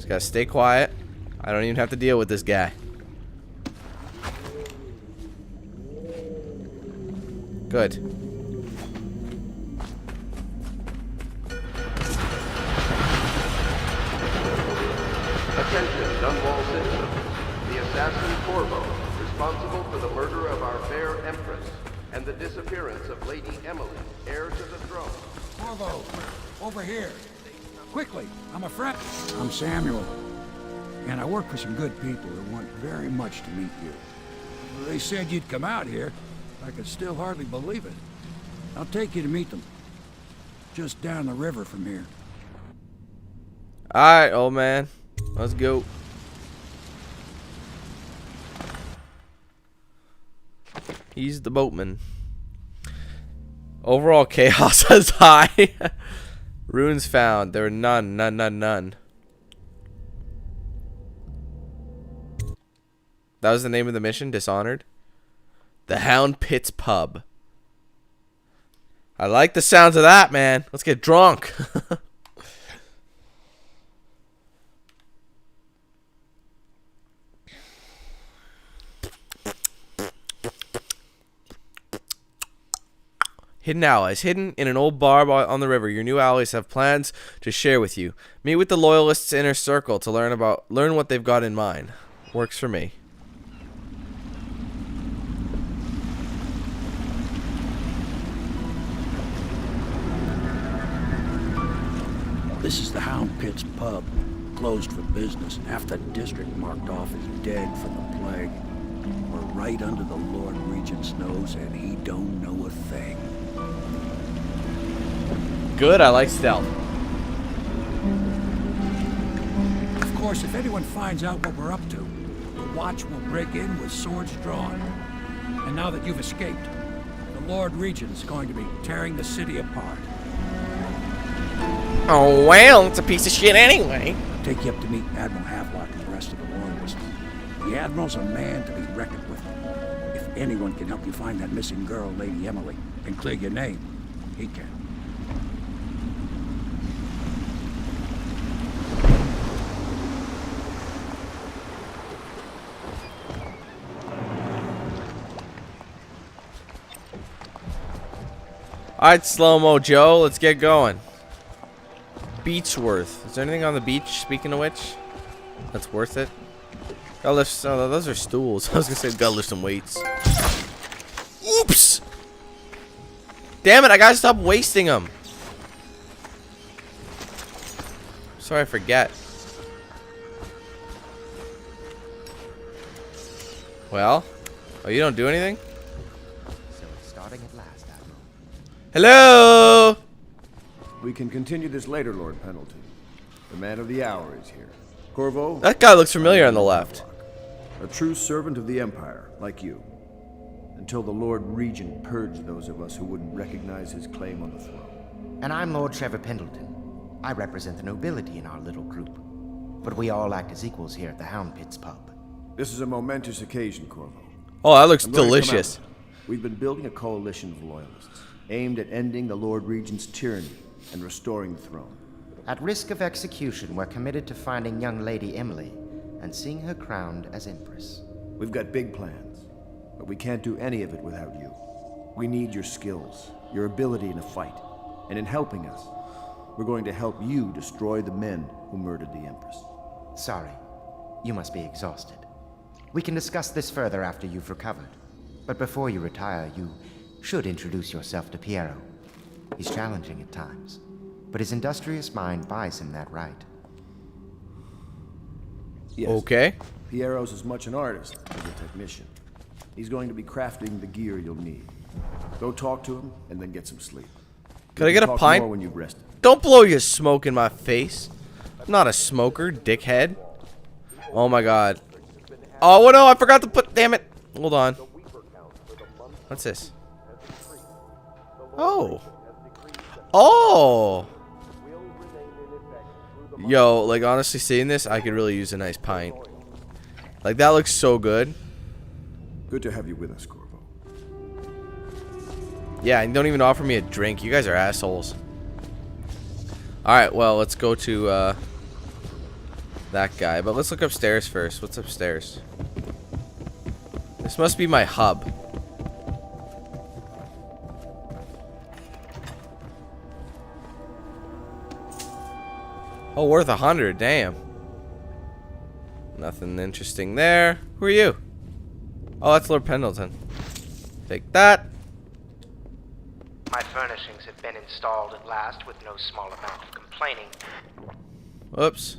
Just gotta stay quiet. I don't even have to deal with this guy. Good. Attention, Dunwall System. The assassin Corvo, responsible for the murder of our fair Empress and the disappearance of Lady Emily, heir to the throne. Corvo, over here. Quickly, I'm a friend. I'm Samuel, and I work for some good people who want very much to meet you. They said you'd come out here. I could still hardly believe it. I'll take you to meet them. Just down the river from here. Alright, old man. Let's go. He's the boatman. Overall chaos is high. Runes found. There are none. None. That was the name of the mission? Dishonored? The Hound Pits Pub. I like the sounds of that, man. Let's get drunk. Hidden allies. Hidden in an old bar on the river. Your new allies have plans to share with you. Meet with the Loyalists' inner circle to learn what they've got in mind. Works for me. This is the Hound Pits Pub, closed for business. Half the district marked off as dead from the plague. We're right under the Lord Regent's nose, and he don't know a thing. Good, I like stealth. Of course, if anyone finds out what we're up to, the Watch will break in with swords drawn. And now that you've escaped, the Lord Regent is going to be tearing the city apart. Oh, well, it's a piece of shit anyway. I'll take you up to meet Admiral Havelock and the rest of the Loyalists. The Admiral's a man to be reckoned with. If anyone can help you find that missing girl, Lady Emily, and clear your name, he can. Alright, Slow-Mo Joe, let's get going. Beechworth. Is there anything on the beach, speaking of which? That's worth it? Gotta lift, oh, those are stools. I was gonna say, gotta lift some weights. Oops! Damn it, I gotta stop wasting them. Sorry, I forget. Well? Oh, you don't do anything? So it's starting at last, Admiral. Hello! We can continue this later, Lord Pendleton. The man of the hour is here. Corvo? That guy looks familiar on the left. A true servant of the Empire, like you. Until the Lord Regent purged those of us who wouldn't recognize his claim on the throne. And I'm Lord Trevor Pendleton. I represent the nobility in our little group. But we all act as equals here at the Hound Pits Pub. This is a momentous occasion, Corvo. Oh, that looks I'm going to come delicious. out. We've been building a coalition of loyalists, aimed at ending the Lord Regent's tyranny and restoring the throne. At risk of execution, we're committed to finding young Lady Emily and seeing her crowned as Empress. We've got big plans, but we can't do any of it without you. We need your skills, your ability in a fight, and in helping us, we're going to help you destroy the men who murdered the Empress. Sorry, you must be exhausted. We can discuss this further after you've recovered. But before you retire, you should introduce yourself to Piero. He's challenging at times, but his industrious mind buys him that right. Yes. Okay. Piero's as much an artist as a technician. He's going to be crafting the gear you'll need. Go talk to him and then get some sleep. Could I get a Talk pint? more when you've rested. Don't blow your smoke in my face. I'm not a smoker, dickhead. Oh my god. Oh no, I forgot to put. Damn it. Hold on. What's this? Oh. Oh. Yo, like honestly seeing this, I could really use a nice pint. Like that looks so good. Good to have you with us, Corvo. Yeah, and don't even offer me a drink. You guys are assholes. Alright, well, let's go to that guy. But let's look upstairs first. What's upstairs? This must be my hub. Oh, worth 100. Damn. Nothing interesting there. Who are you? Oh, that's Lord Pendleton. Take that. My furnishings have been installed at last with no small amount of complaining. Whoops.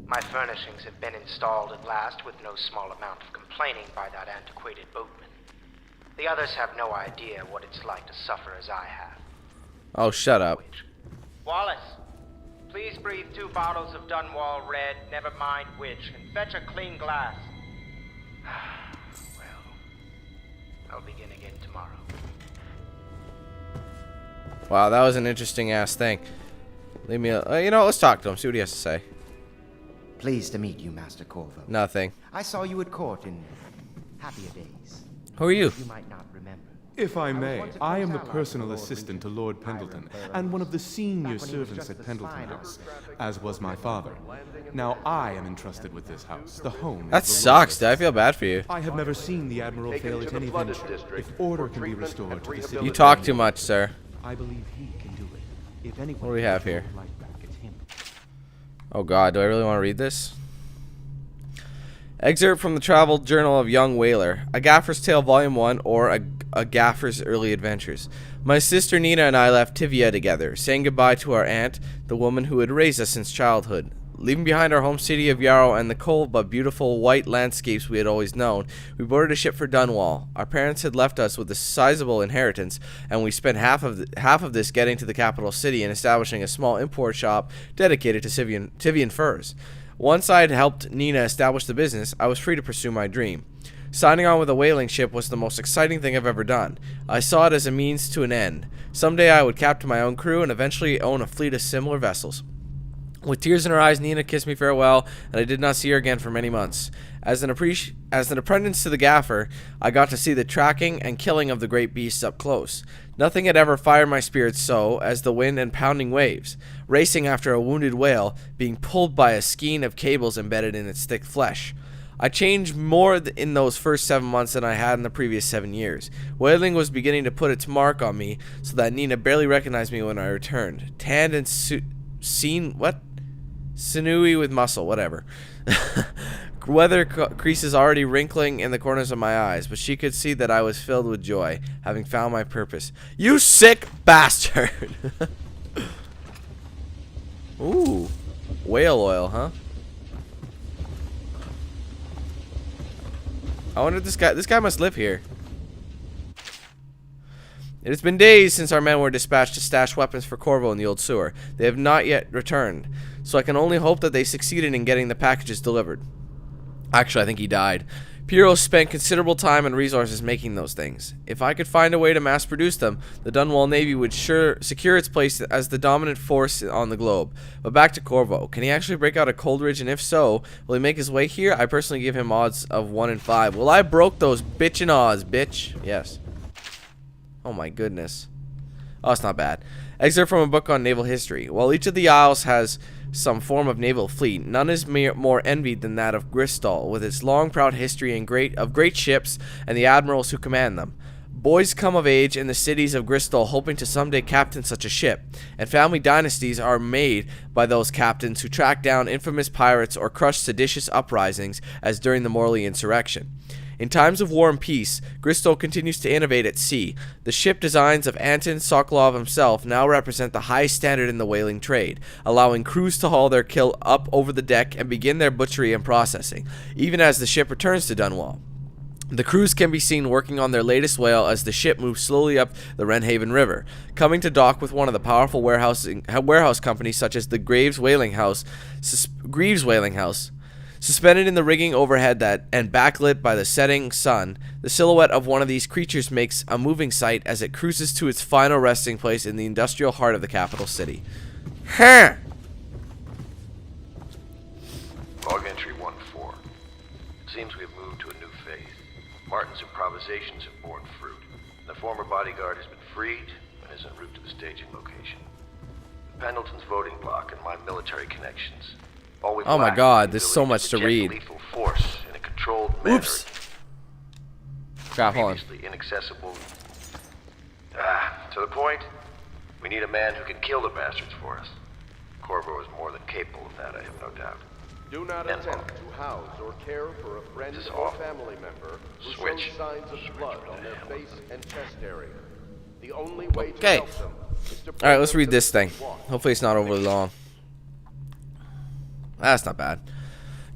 My furnishings have been installed at last with no small amount of complaining by that antiquated boatman. The others have no idea what it's like to suffer as I have. Oh, shut up. Wallace, please breathe 2 bottles of Dunwall Red, never mind which, and fetch a clean glass. Well, I'll begin again tomorrow. Wow, that was an interesting ass thing. Leave me. You know, let's talk to him. See what he has to say. Pleased to meet you, Master Corvo. Nothing. I saw you at court in happier days. Who are you? You might not remember. If I may, I am the personal assistant to Lord Pendleton, and one of the senior servants at Pendleton House, as was my father. Now I am entrusted with this house, the home of That the sucks, dude. I Loyalists. feel bad for you. I have never seen the Admiral fail at any venture. If order can be restored to the city, You talk too much, sir. I believe he can do it. If anyone What do we have here? can right back, it's him. Oh god, do I really want to read this? Excerpt from the Travel Journal of Young Whaler, A Gaffer's Tale Volume 1, or a Gaffer's Early Adventures. My sister Nina and I left Tivia together, saying goodbye to our aunt, the woman who had raised us since childhood. Leaving behind our home city of Yarrow and the cold but beautiful white landscapes we had always known, we boarded a ship for Dunwall. Our parents had left us with a sizable inheritance, and we spent half of this getting to the capital city and establishing a small import shop dedicated to Tivian furs. Once I had helped Nina establish the business, I was free to pursue my dream. Signing on with a whaling ship was the most exciting thing I've ever done. I saw it as a means to an end. Someday I would captain my own crew and eventually own a fleet of similar vessels. With tears in her eyes, Nina kissed me farewell, and I did not see her again for many months. As an apprentice to the gaffer, I got to see the tracking and killing of the great beasts up close. Nothing had ever fired my spirits so as the wind and pounding waves, racing after a wounded whale, being pulled by a skein of cables embedded in its thick flesh. I changed more in those first 7 months than I had in the previous 7 years. Whaling was beginning to put its mark on me, so that Nina barely recognized me when I returned. Tanned and sinewy with muscle, whatever. Weather creases already wrinkling in the corners of my eyes, but she could see that I was filled with joy, having found my purpose. You sick bastard! Ooh, whale oil, huh? I wonder if this guy must live here. It has been days since our men were dispatched to stash weapons for Corvo in the old sewer. They have not yet returned, so I can only hope that they succeeded in getting the packages delivered. Actually, I think he died. Piero spent considerable time and resources making those things. If I could find a way to mass produce them, the Dunwall Navy would secure its place as the dominant force on the globe. But back to Corvo. Can he actually break out of Coldridge, and if so, will he make his way here? I personally give him odds of 1 in 5. Well, I broke those bitchin' odds, bitch. Yes. Oh my goodness. Oh, it's not bad. Excerpt from a book on naval history. While each of the isles has some form of naval fleet, none is more envied than that of Bristol, with its long proud history and great ships and the admirals who command them. Boys come of age in the cities of Bristol hoping to someday captain such a ship, and family dynasties are made by those captains who track down infamous pirates or crush seditious uprisings, as during the Morley insurrection. In times of war and peace, Bristol continues to innovate at sea. The ship designs of Anton Sokolov himself now represent the highest standard in the whaling trade, allowing crews to haul their kill up over the deck and begin their butchery and processing, even as the ship returns to Dunwall. The crews can be seen working on their latest whale as the ship moves slowly up the Wrenhaven River, coming to dock with one of the powerful warehouse companies such as the Greaves Whaling House. Suspended in the rigging overhead and backlit by the setting sun, the silhouette of one of these creatures makes a moving sight as it cruises to its final resting place in the industrial heart of the capital city. Huh! Log entry 1-4. Seems we have moved to a new phase. Martin's improvisations have borne fruit. The former bodyguard has been freed and is en route to the staging location. Pendleton's voting block and my military connections All we've Oh my lacked god, is there's the so ability much to project read. Lethal force in a controlled manner. Oops. Crap, hold on. Previously inaccessible. To the point, we need a man who can kill the bastards for us. Corvo is more than capable of that, I have no doubt. Do not attempt to house or care for a friend or family member who shows signs of blood on their face and chest area. The only way to help them is to Alright, let's read this thing. Hopefully it's not overly long. That's not bad.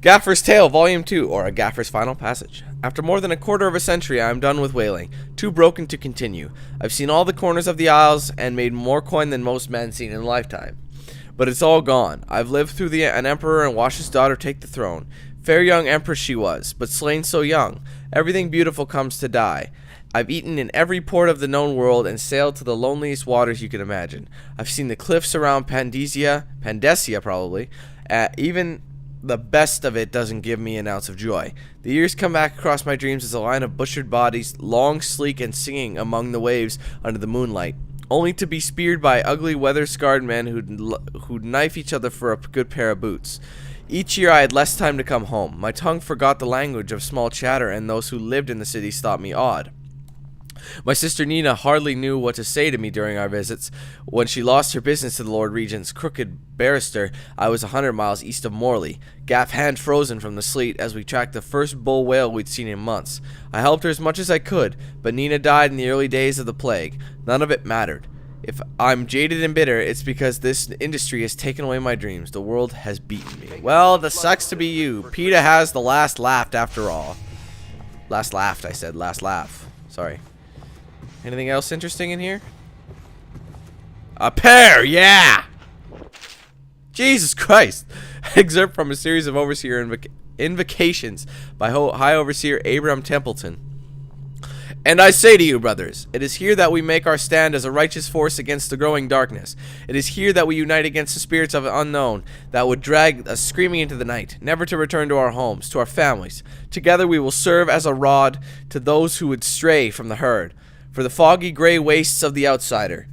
Gaffer's Tale, Volume 2, or A Gaffer's Final Passage. After more than a quarter of a century, I am done with whaling. Too broken to continue. I've seen all the corners of the isles and made more coin than most men seen in a lifetime. But it's all gone. I've lived through an emperor and watched his daughter take the throne. Fair young empress she was, but slain so young. Everything beautiful comes to die. I've eaten in every port of the known world and sailed to the loneliest waters you can imagine. I've seen the cliffs around Pandesia probably. Even the best of it doesn't give me an ounce of joy. The years come back across my dreams as a line of butchered bodies, long, sleek, and singing among the waves under the moonlight, only to be speared by ugly, weather-scarred men who'd knife each other for a good pair of boots. Each year I had less time to come home. My tongue forgot the language of small chatter, and those who lived in the cities thought me odd. My sister Nina hardly knew what to say to me during our visits. When she lost her business to the Lord Regent's crooked barrister, I was 100 miles east of Morley, gaff hand frozen from the sleet as we tracked the first bull whale we'd seen in months. I helped her as much as I could, but Nina died in the early days of the plague. None of it mattered. If I'm jaded and bitter, it's because this industry has taken away my dreams. The world has beaten me. Well, this sucks to be you. PETA has the last laugh after all. Last laughed, I said. Last laugh. Sorry. Anything else interesting in here? A pear, yeah! Jesus Christ! Excerpt from a series of Overseer invocations by High Overseer Abraham Templeton. And I say to you, brothers, it is here that we make our stand as a righteous force against the growing darkness. It is here that we unite against the spirits of the unknown that would drag us screaming into the night, never to return to our homes, to our families. Together we will serve as a rod to those who would stray from the herd, for the foggy gray wastes of the outsider.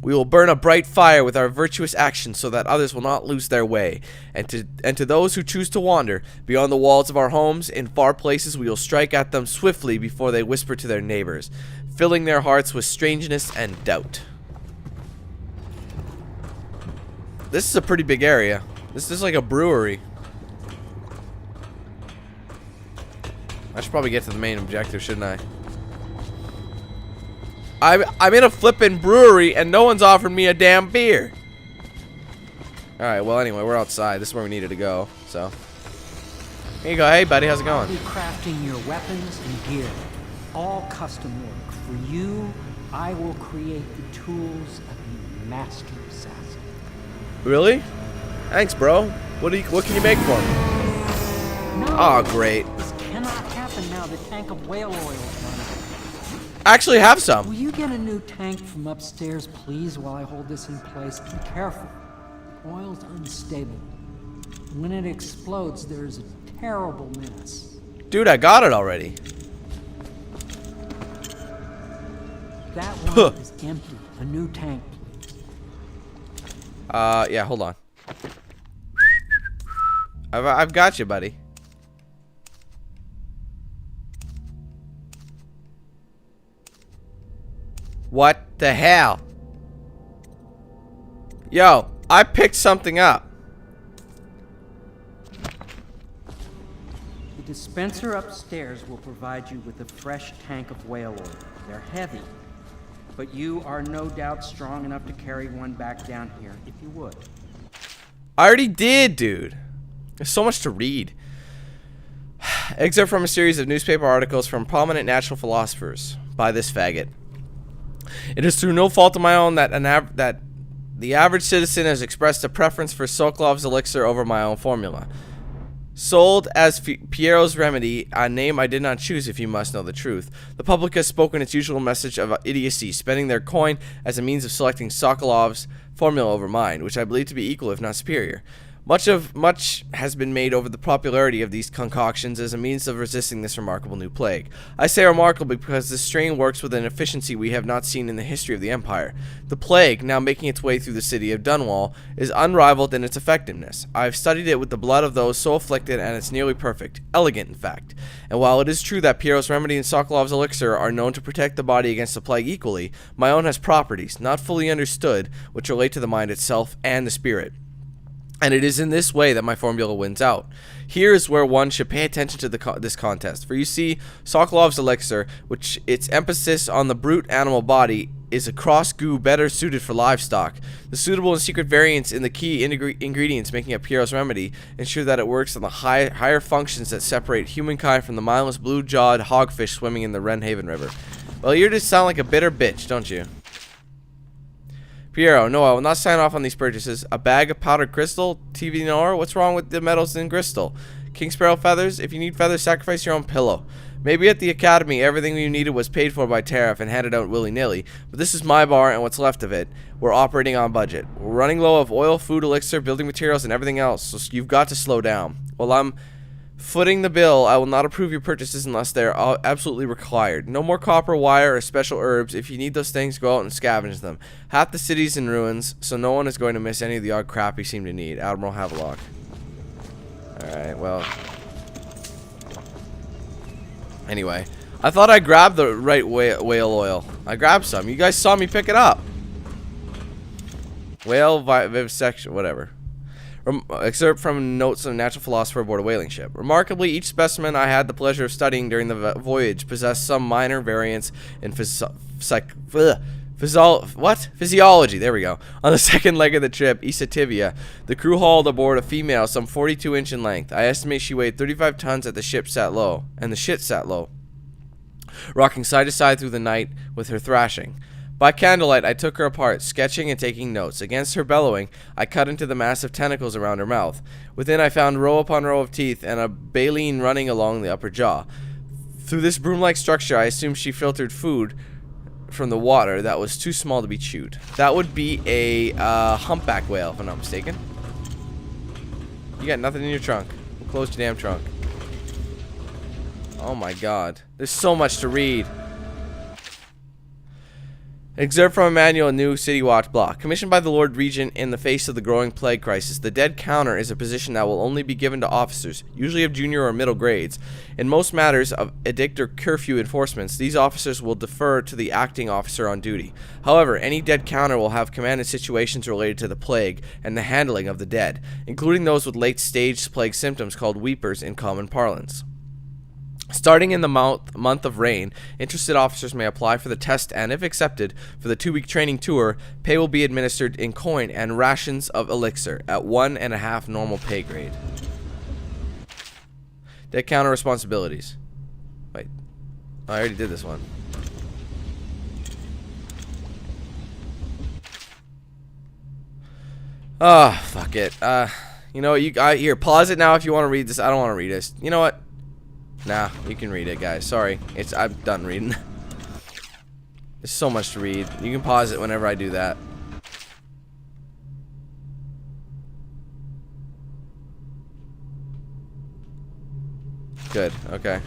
We will burn a bright fire with our virtuous actions so that others will not lose their way. And to those who choose to wander beyond the walls of our homes in far places, we will strike at them swiftly before they whisper to their neighbors, filling their hearts with strangeness and doubt. This is a pretty big area. This is like a brewery. I should probably get to the main objective, shouldn't I? I'm in a flippin' brewery and no one's offered me a damn beer. Alright, well anyway, we're outside. This is where we needed to go, so. Here you go. Hey buddy, how's it going? I'll be crafting your weapons and gear. All custom work. For you, I will create the tools of a master assassin. Really? Thanks, bro. What can you make for me? No, Oh, great. this cannot happen now. The tank of whale oil is running. I actually have some. Will you get a new tank from upstairs, please, while I hold this in place? Be careful. The oil's unstable. When it explodes, there's a terrible mess. Dude, I got it already. That one is empty. A new tank, please. Yeah, hold on. I've got you, buddy. What the hell? Yo, I picked something up. The dispenser upstairs will provide you with a fresh tank of whale oil. They're heavy, but you are no doubt strong enough to carry one back down here, if you would. I already did, dude. There's so much to read. Excerpt from a series of newspaper articles from prominent natural philosophers by this faggot. It is through no fault of my own that the average citizen has expressed a preference for Sokolov's elixir over my own formula. Sold as Piero's remedy, a name I did not choose if you must know the truth. The public has spoken its usual message of idiocy, spending their coin as a means of selecting Sokolov's formula over mine, which I believe to be equal if not superior. Much has been made over the popularity of these concoctions as a means of resisting this remarkable new plague. I say remarkable because this strain works with an efficiency we have not seen in the history of the Empire. The plague, now making its way through the city of Dunwall, is unrivaled in its effectiveness. I have studied it with the blood of those so afflicted, and it's nearly perfect. Elegant, in fact. And while it is true that Piero's remedy and Sokolov's elixir are known to protect the body against the plague equally, my own has properties, not fully understood, which relate to the mind itself and the spirit. And it is in this way that my formula wins out. Here is where one should pay attention to this contest. For you see, Sokolov's elixir, which its emphasis on the brute animal body, is a cross goo better suited for livestock. The suitable and secret variants in the key ingredients making up Piero's remedy ensure that it works on the higher functions that separate humankind from the mindless blue-jawed hogfish swimming in the Wrenhaven River. Well, you just sound like a bitter bitch, don't you? Piero, no, I will not sign off on these purchases. A bag of powdered crystal? TV Nor? What's wrong with the metals in crystal? King Sparrow feathers? If you need feathers, sacrifice your own pillow. Maybe at the academy, everything you needed was paid for by tariff and handed out willy-nilly, but this is my bar and what's left of it. We're operating on budget. We're running low of oil, food, elixir, building materials, and everything else, so you've got to slow down. While I'm footing the bill, I will not approve your purchases unless they are absolutely required. No more copper wire or special herbs. If you need those things, go out and scavenge them. Half the city's in ruins, so no one is going to miss any of the odd crap you seem to need. Admiral Havelock. Alright, well. Anyway, I thought I grabbed the right whale oil. I grabbed some. You guys saw me pick it up. Whale vivisection, whatever. Excerpt from Notes of a Natural Philosopher aboard a whaling ship. Remarkably, each specimen I had the pleasure of studying during the voyage possessed some minor variance in physiology. There we go. On the second leg of the trip, Isativia, the crew hauled aboard a female some 42 inches in length. I estimate she weighed 35 tons at the ship sat low, and the shit sat low, rocking side to side through the night with her thrashing. By candlelight, I took her apart, sketching and taking notes. Against her bellowing, I cut into the massive tentacles around her mouth. Within, I found row upon row of teeth and a baleen running along the upper jaw. Through this broom-like structure, I assumed she filtered food from the water that was too small to be chewed. That would be a humpback whale, if I'm not mistaken. You got nothing in your trunk. Close your damn trunk. Oh my god. There's so much to read. Excerpt from a manual, New City Watch block. Commissioned by the Lord Regent in the face of the growing plague crisis, the dead counter is a position that will only be given to officers, usually of junior or middle grades. In most matters of edict or curfew enforcements, these officers will defer to the acting officer on duty. However, any dead counter will have command in situations related to the plague and the handling of the dead, including those with late-stage plague symptoms called weepers in common parlance. Starting in the month of rain, interested officers may apply for the test and, if accepted, for the 2-week training tour, pay will be administered in coin and rations of elixir at 1.5 normal pay grade. Dead counter responsibilities. Wait. Oh, I already did this one. Oh, fuck it. You know what? Here, pause it now if you want to read this. I don't want to read this. You know what? Nah, you can read it, guys. Sorry. I'm done reading. There's so much to read. You can pause it whenever I do that. Good. Okay.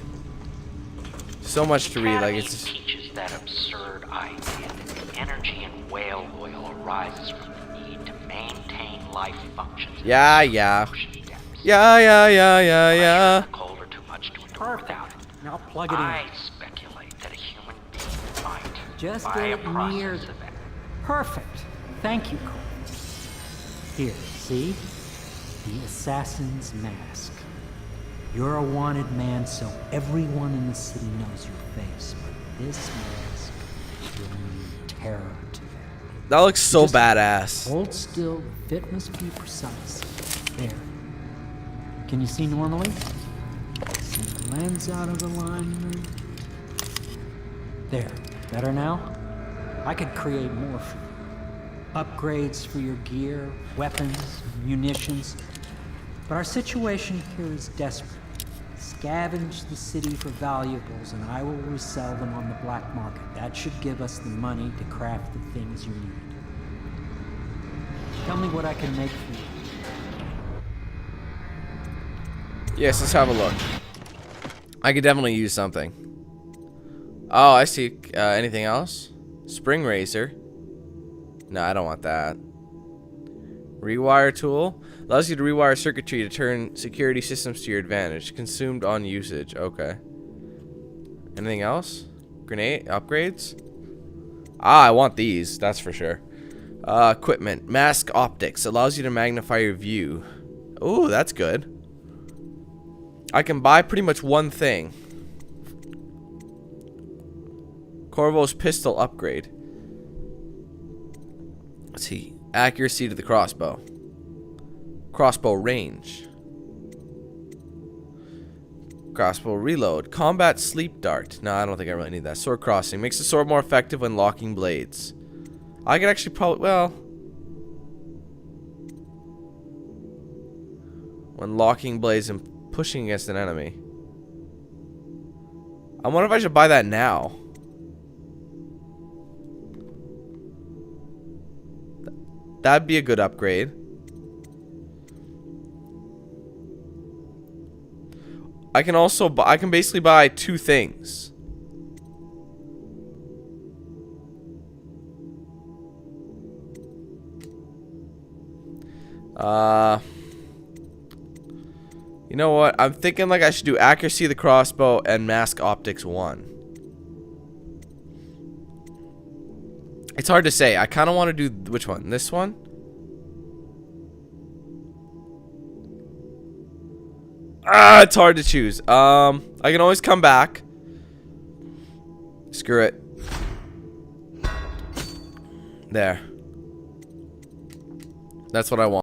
So much to read. Like, it's just... teaches that absurd idea that the energy in whale oil arises from the need to maintain life functions. Yeah. Perfect. Now plug it in. I speculate that a human being might, Just by get a it process near. of Perfect. Thank you, Cole. Here, see? The assassin's mask. You're a wanted man, so everyone in the city knows your face. But this mask will mean terror to them. That looks so Just badass. Hold still. The fit must be precise. There. Can you see normally? See the lens out of alignment. There. Better now? I could create more for you. Upgrades for your gear, weapons, munitions. But our situation here is desperate. Scavenge the city for valuables and I will resell them on the black market. That should give us the money to craft the things you need. Tell me what I can make for you. Yes, let's have a look. I could definitely use something. Oh, I see. Anything else? Spring razor. No, I don't want that. Rewire tool. Allows you to rewire circuitry to turn security systems to your advantage. Consumed on usage. Okay. Anything else? Grenade upgrades? Ah, I want these. That's for sure. Equipment. Mask optics. Allows you to magnify your view. Ooh, that's good. I can buy pretty much one thing. Corvo's pistol upgrade. Let's see. Accuracy to the crossbow. Crossbow range. Crossbow reload. Combat sleep dart. No, I don't think I really need that. Sword crossing. Makes the sword more effective when locking blades. I could actually probably, well, when locking blades and pushing against an enemy. I wonder if I should buy that now. That'd be a good upgrade. I can also buy, I can basically buy two things. You know what? I'm thinking like I should do accuracy of the crossbow and mask optics 1. It's hard to say. I kind of want to do which one? This one? Ah, it's hard to choose. I can always come back. Screw it. There. That's what I want.